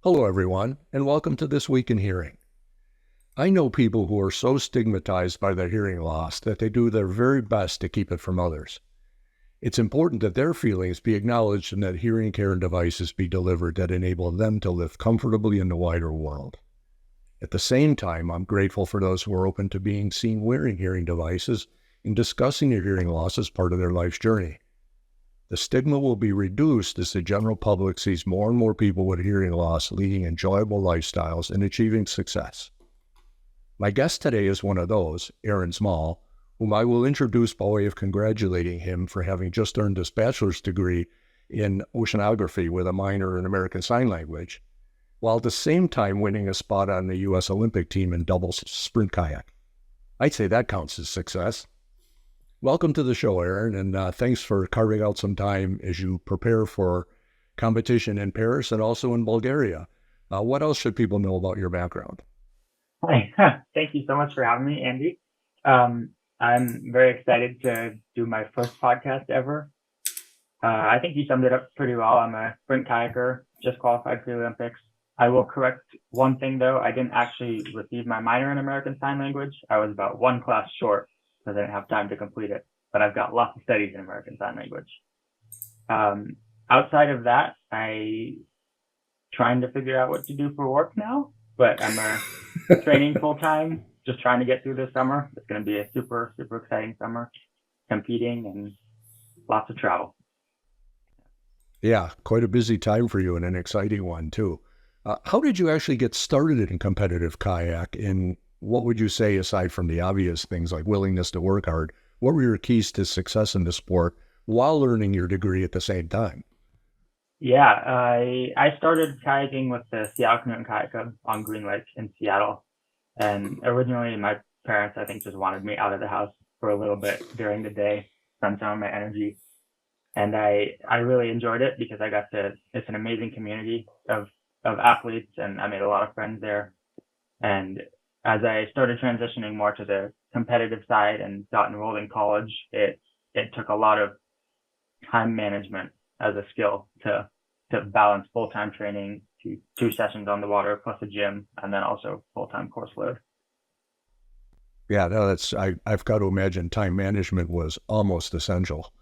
Hello, everyone, and welcome to This Week in Hearing. I know people who are so stigmatized by their hearing loss that they do their very best to keep it from others. It's important that their feelings be acknowledged and that hearing care and devices be delivered that enable them to live comfortably in the wider world. At the same time, I'm grateful for those who are open to being seen wearing hearing devices and discussing their hearing loss as part of their life's journey. The stigma will be reduced as the general public sees more and more people with hearing loss leading enjoyable lifestyles and achieving success. My guest today is one of those, Aaron Small, whom I will introduce by way of congratulating him for having just earned his bachelor's degree in oceanography with a minor in American Sign Language, while at the same time winning a spot on the U.S. Olympic team in double sprint kayak. I'd say that counts as success. Welcome to the show, Aaron, and thanks for carving out some time as you prepare for competition in Paris and also in Bulgaria. What else should people know about your background? Hi, thank you so much for having me, Andy. I'm very excited to do my first podcast ever. I think you summed it up pretty well. I'm a sprint kayaker, just qualified for the Olympics. I will correct one thing though. I didn't actually receive my minor in American Sign Language. I was about one class short because I didn't have time to complete it. But I've got lots of studies in American Sign Language. Outside of that, I trying to figure out what to do for work now. But I'm training full time, just trying to get through this summer. It's going to be a super, super exciting summer, competing and lots of travel. Yeah, quite a busy time for you and an exciting one too. How did you actually get started in competitive kayak? And what would you say, aside from the obvious things like willingness to work hard, what were your keys to success in the sport while earning your degree at the same time? Yeah, I started kayaking with the Seattle Canoe and Kayak Club on Green Lake in Seattle. And originally my parents, I think, just wanted me out of the house for a little bit during the day, spend some of my energy. And I really enjoyed it because it's an amazing community of athletes and I made a lot of friends there. And as I started transitioning more to the competitive side and got enrolled in college, it took a lot of time management as a skill to balance full-time training to 2 sessions on the water plus a gym and then also full-time course load. Yeah, no, I've got to imagine time management was almost essential.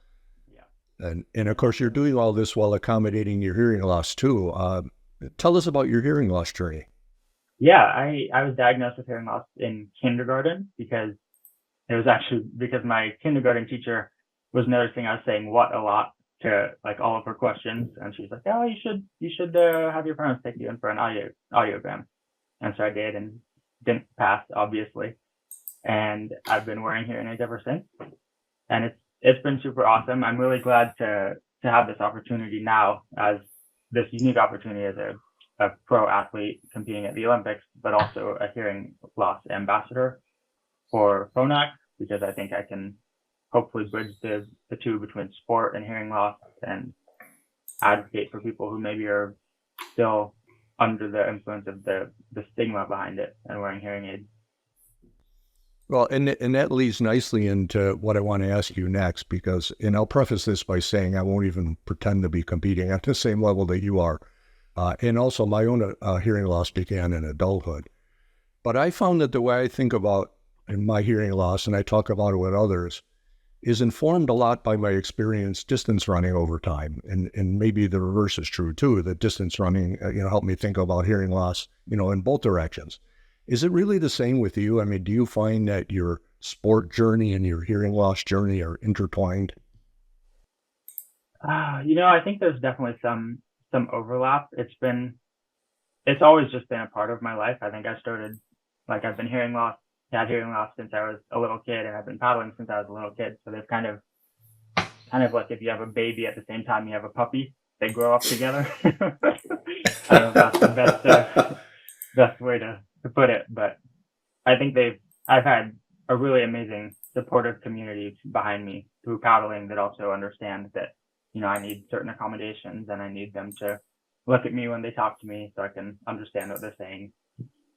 Yeah. And of course, you're doing all this while accommodating your hearing loss too. Tell us about your hearing loss journey. Yeah, I was diagnosed with hearing loss in kindergarten because it was actually because my kindergarten teacher was noticing I was saying what a lot to like all of her questions, and she's like, "Oh, you should have your parents take you in for an audiogram." And so I did, and didn't pass, obviously. And I've been wearing hearing aids ever since, and it's been super awesome. I'm really glad to have this opportunity now as this unique opportunity as a pro athlete competing at the Olympics, but also a hearing loss ambassador for Phonak because I think I can hopefully bridge the two between sport and hearing loss and advocate for people who maybe are still under the influence of the stigma behind it and wearing hearing aids. Well, and that leads nicely into what I want to ask you next, because, and I'll preface this by saying I won't even pretend to be competing at the same level that you are. And also my own hearing loss began in adulthood. But I found that the way I think about my hearing loss, and I talk about it with others, is informed a lot by my experience distance running over time. And maybe the reverse is true too, that distance running, helped me think about hearing loss, in both directions. Is it really the same with you? I mean, do you find that your sport journey and your hearing loss journey are intertwined? I think there's definitely some overlap. It's always just been a part of my life. I think I started I've been had hearing loss since I was a little kid, and I've been paddling since I was a little kid. So they've kind of like if you have a baby at the same time you have a puppy, they grow up together. I don't know if that's the best way to put it, but I think I've had a really amazing supportive community behind me through paddling that also understand that, I need certain accommodations and I need them to look at me when they talk to me so I can understand what they're saying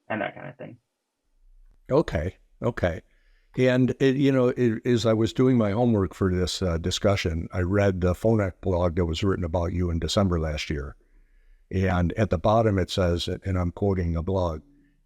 and that kind of thing. Okay. And, as I was doing my homework for this discussion, I read the Phonak blog that was written about you in December last year. And at the bottom it says, and I'm quoting a blog,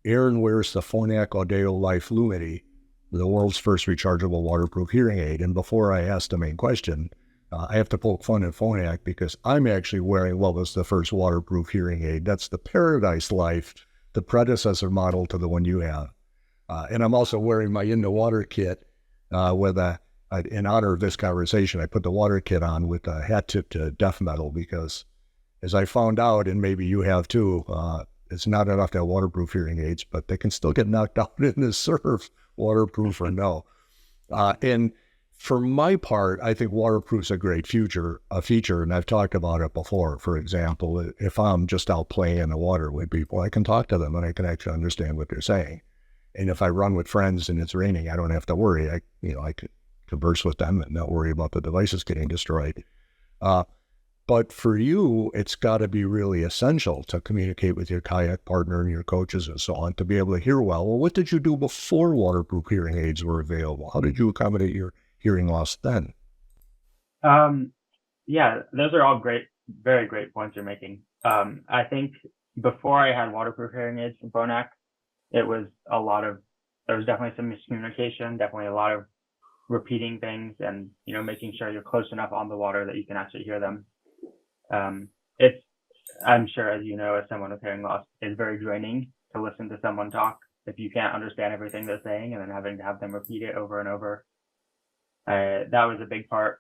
Aaron wears the Phonak Audio Life Lumity, the world's first rechargeable waterproof hearing aid. And before I ask the main question, I have to poke fun at Phonak because I'm actually wearing what was the first waterproof hearing aid. That's the Paradise Life, the predecessor model to the one you have. And I'm also wearing my In the Water kit with in honor of this conversation, I put the water kit on with a hat tip to death metal because as I found out, and maybe you have too, it's not enough to have waterproof hearing aids, but they can still get knocked out in the surf, waterproof or no. And for my part, I think waterproof's a great feature, and I've talked about it before. For example, if I'm just out playing in the water with people, I can talk to them and I can actually understand what they're saying. And if I run with friends and it's raining, I don't have to worry. I could converse with them and not worry about the devices getting destroyed. But for you, it's got to be really essential to communicate with your kayak partner and your coaches and so on to be able to hear well. Well, what did you do before waterproof hearing aids were available? How did you accommodate your hearing loss then? Yeah, those are all great, very great points you're making. I think before I had waterproof hearing aids from Phonak, there was definitely some miscommunication, definitely a lot of repeating things and, making sure you're close enough on the water that you can actually hear them. I'm sure, as you know, as someone with hearing loss, it's very draining to listen to someone talk if you can't understand everything they're saying and then having to have them repeat it over and over. That was a big part.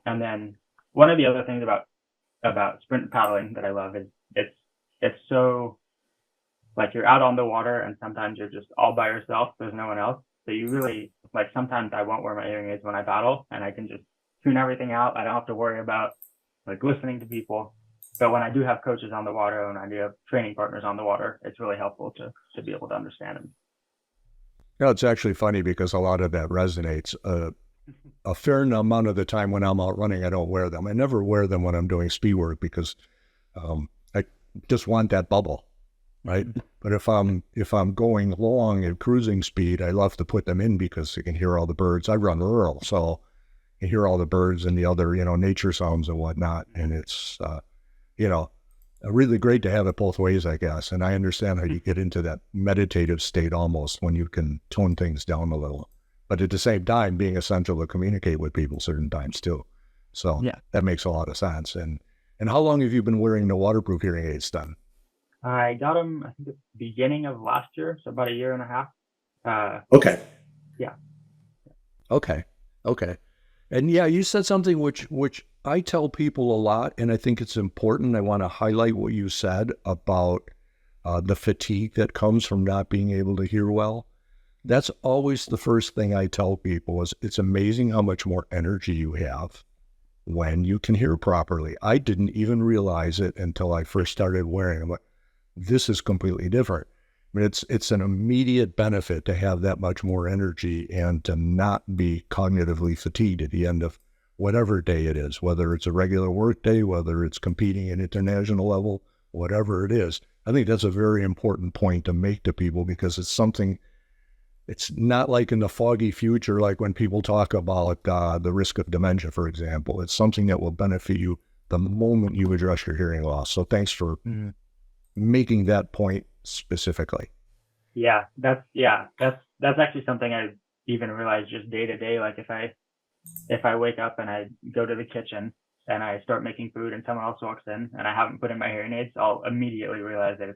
And then one of the other things about sprint paddling that I love is it's so like you're out on the water and sometimes you're just all by yourself. There's no one else. So you really sometimes I won't wear my hearing aids when I paddle and I can just tune everything out. I don't have to worry about listening to people. But when I do have coaches on the water and I do have training partners on the water, it's really helpful to be able to understand them. It's actually funny because a lot of that resonates. A fair amount of the time when I'm out running, I don't wear them. I never wear them when I'm doing speed work because I just want that bubble, right? But if I'm going long at cruising speed, I love to put them in because you can hear all the birds. I run rural, so you hear all the birds and the other, nature sounds and whatnot. And it's, really great to have it both ways, I guess. And I understand how you get into that meditative state almost when you can tone things down a little. But at the same time, being essential to communicate with people certain times too. So yeah, that makes a lot of sense. And how long have you been wearing the waterproof hearing aids then? I got them, I think, at the beginning of last year, so about a year and a half. Okay. Yeah. Okay. And yeah, you said something which I tell people a lot, and I think it's important. I want to highlight what you said about the fatigue that comes from not being able to hear well. That's always the first thing I tell people is it's amazing how much more energy you have when you can hear properly. I didn't even realize it until I first started wearing them. This is completely different. I mean, it's an immediate benefit to have that much more energy and to not be cognitively fatigued at the end of whatever day it is, whether it's a regular work day, whether it's competing at international level, whatever it is. I think that's a very important point to make to people because it's something. It's not like in the foggy future, like when people talk about the risk of dementia, for example. It's something that will benefit you the moment you address your hearing loss. So thanks for making that point specifically. Yeah, that's actually something I even realize just day to day. Like if I wake up and I go to the kitchen and I start making food and someone else walks in and I haven't put in my hearing aids, I'll immediately realize that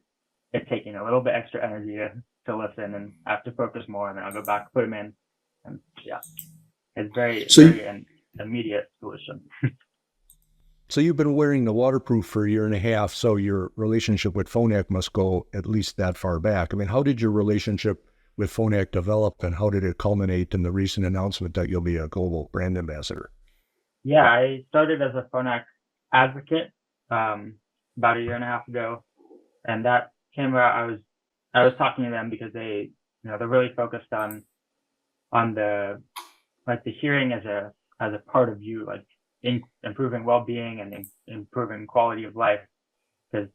it's taking a little bit extra energy to listen and I have to focus more, and then I'll go back, put them in, and yeah, it's very an immediate solution. So you've been wearing the waterproof for a year and a half, so your relationship with Phonak must go at least that far back. I mean, how did your relationship with Phonak develop, and how did it culminate in the recent announcement that you'll be a global brand ambassador? Yeah, I started as a Phonak advocate about a year and a half ago, and that came about. I was talking to them because they're really focused on the hearing as a part of you, improving well-being and improving quality of life, because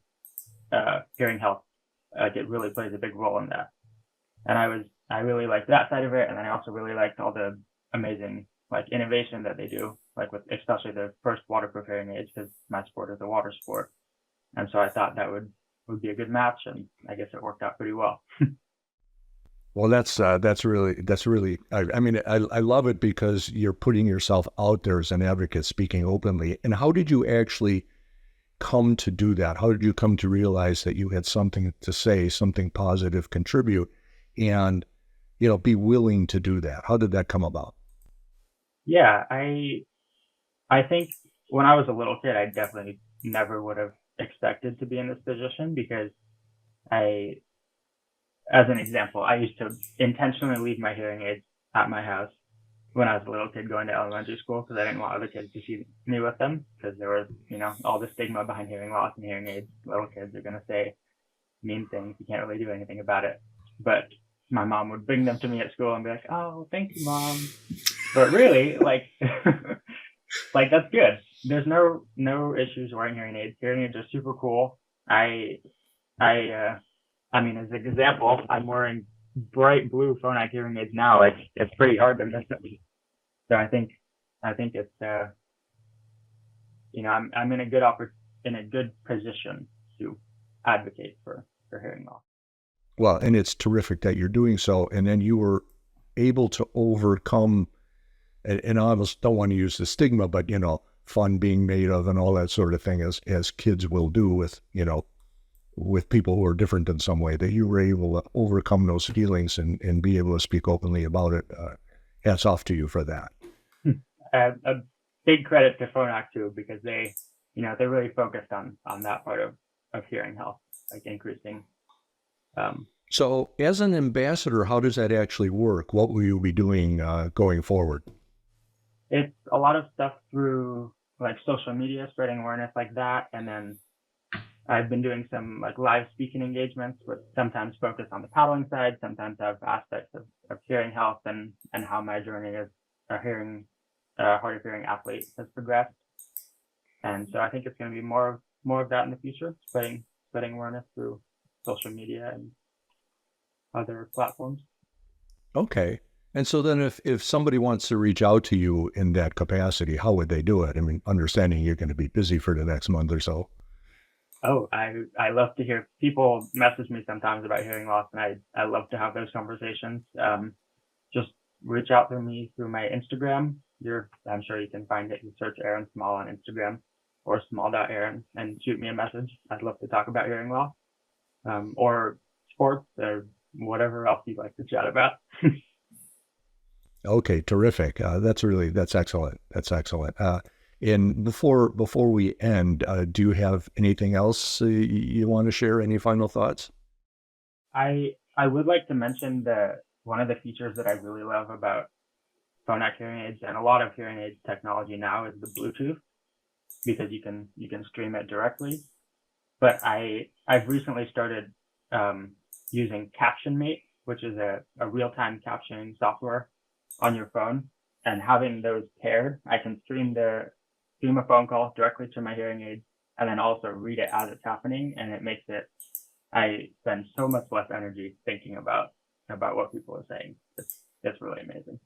hearing health it really plays a big role in that. And I really liked that side of it, and then I also really liked all the amazing innovation that they do, with especially the first waterproof hearing aids, because my sport is a water sport. And so I thought that would be a good match, and I guess it worked out pretty well. Well, that's really. I mean, I love it because you're putting yourself out there as an advocate, speaking openly. And how did you actually come to do that? How did you come to realize that you had something to say, something positive, contribute, and be willing to do that? How did that come about? Yeah, I think when I was a little kid, I definitely never would have expected to be in this position because as an example, I used to intentionally leave my hearing aids at my house when I was a little kid going to elementary school because I didn't want other kids to see me with them because there was, all the stigma behind hearing loss and hearing aids. Little kids are going to say mean things. You can't really do anything about it. But my mom would bring them to me at school and be like, "Oh, thank you, Mom." But really, like that's good. There's no issues wearing hearing aids. Hearing aids are super cool. I mean, as an example, I'm wearing bright blue Phonak hearing aids now. Like it's pretty hard to miss them. So I think it's I'm in a good position to advocate for hearing loss. Well, and it's terrific that you're doing so, and then you were able to overcome. And I almost don't want to use the stigma, but fun being made of and all that sort of thing, as kids will do with people who are different in some way, that you were able to overcome those feelings and be able to speak openly about it. Hats off to you for that. A big credit to Phonak too, because they're really focused on that part of hearing health, like increasing. So as an ambassador, how does that actually work? What will you be doing going forward? It's a lot of stuff through like social media, spreading awareness like that. And then I've been doing some like live speaking engagements, which sometimes focus on the paddling side, sometimes have aspects of hearing health and how my journey as a hard of hearing athlete has progressed. And so I think it's going to be more of that in the future, spreading awareness through social media and other platforms. Okay. And so then if somebody wants to reach out to you in that capacity, how would they do it? I mean, understanding you're going to be busy for the next month or so. Oh, I love to hear people message me sometimes about hearing loss, and I love to have those conversations. Just reach out to me through my Instagram. I'm sure you can find it. You search Aaron Small on Instagram or small.aaron and shoot me a message. I'd love to talk about hearing loss, or sports or whatever else you'd like to chat about. Okay, terrific. That's excellent. That's excellent. And before we end, do you have anything else you want to share? Any final thoughts? I would like to mention one of the features that I really love about Phonak hearing aids and a lot of hearing aid technology now is the Bluetooth, because you can stream it directly. But I've recently started using CaptionMate, which is a real-time captioning software on your phone, and having those paired, I can stream a phone call directly to my hearing aid and then also read it as it's happening, and I spend so much less energy thinking about what people are saying. It's really amazing.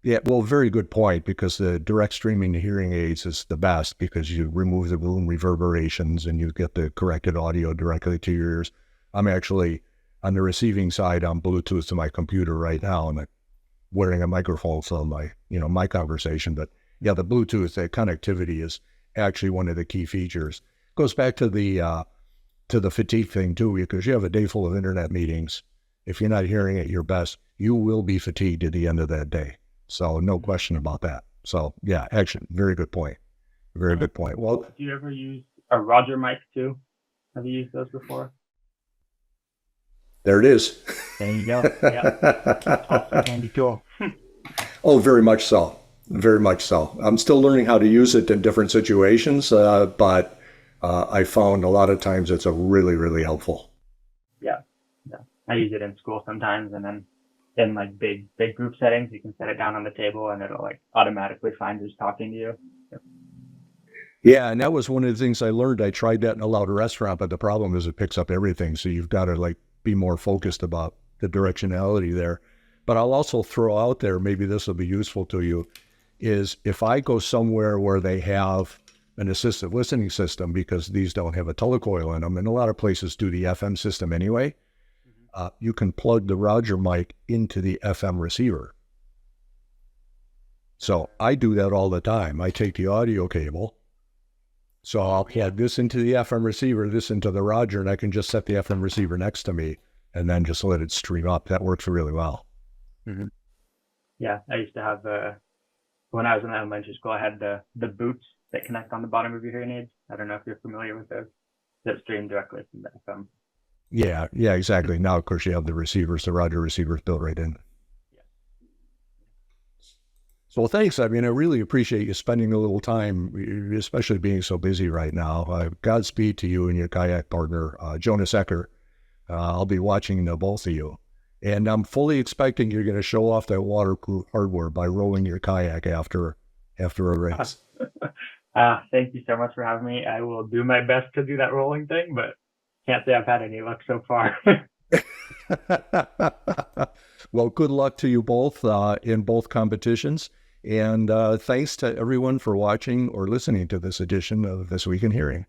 Yeah, well, very good point, because the direct streaming to hearing aids is the best because you remove the room reverberations and you get the corrected audio directly to your ears. I'm actually on the receiving side on Bluetooth to my computer right now, and I'm wearing a microphone for my conversation. But yeah, the Bluetooth, the connectivity is actually one of the key features. Goes back to the fatigue thing too, because you have a day full of internet meetings. If you're not hearing at your best, you will be fatigued at the end of that day. So no question about that. So yeah, actually, very good point. Very good point. Well, do you ever use a Roger mic too? Have you used those before? There it is. There you go. Yeah. Also handy tool. Oh, very much so. Very much so. I'm still learning how to use it in different situations, but I found a lot of times it's a really, really helpful. Yeah. I use it in school sometimes, and then in like big group settings, you can set it down on the table and it'll like automatically find who's talking to you. Yeah, and that was one of the things I learned. I tried that in a loud restaurant, but the problem is it picks up everything. So you've got to be more focused about the directionality there. But I'll also throw out there, maybe this will be useful to you, is if I go somewhere where they have an assistive listening system because these don't have a telecoil in them, and a lot of places do the FM system anyway. You can plug the Roger mic into the FM receiver. So I do that all the time. I take the audio cable, so I'll plug this into the FM receiver, this into the Roger, and I can just set the FM receiver next to me and then just let it stream up. That works really well. Mm-hmm. Yeah, I used to have, when I was in elementary school, I had the boots that connect on the bottom of your hearing aids. I don't know if you're familiar with those, that stream directly from the FM. Yeah, exactly. Now, of course, you have the receivers, the Roger receivers built right in. So thanks. I mean, I really appreciate you spending a little time, especially being so busy right now. Godspeed to you and your kayak partner, Jonas Ecker. I'll be watching both of you. And I'm fully expecting you're going to show off that waterproof hardware by rolling your kayak after a race. Thank you so much for having me. I will do my best to do that rolling thing, but can't say I've had any luck so far. Well, good luck to you both in both competitions. And thanks to everyone for watching or listening to this edition of This Week in Hearing.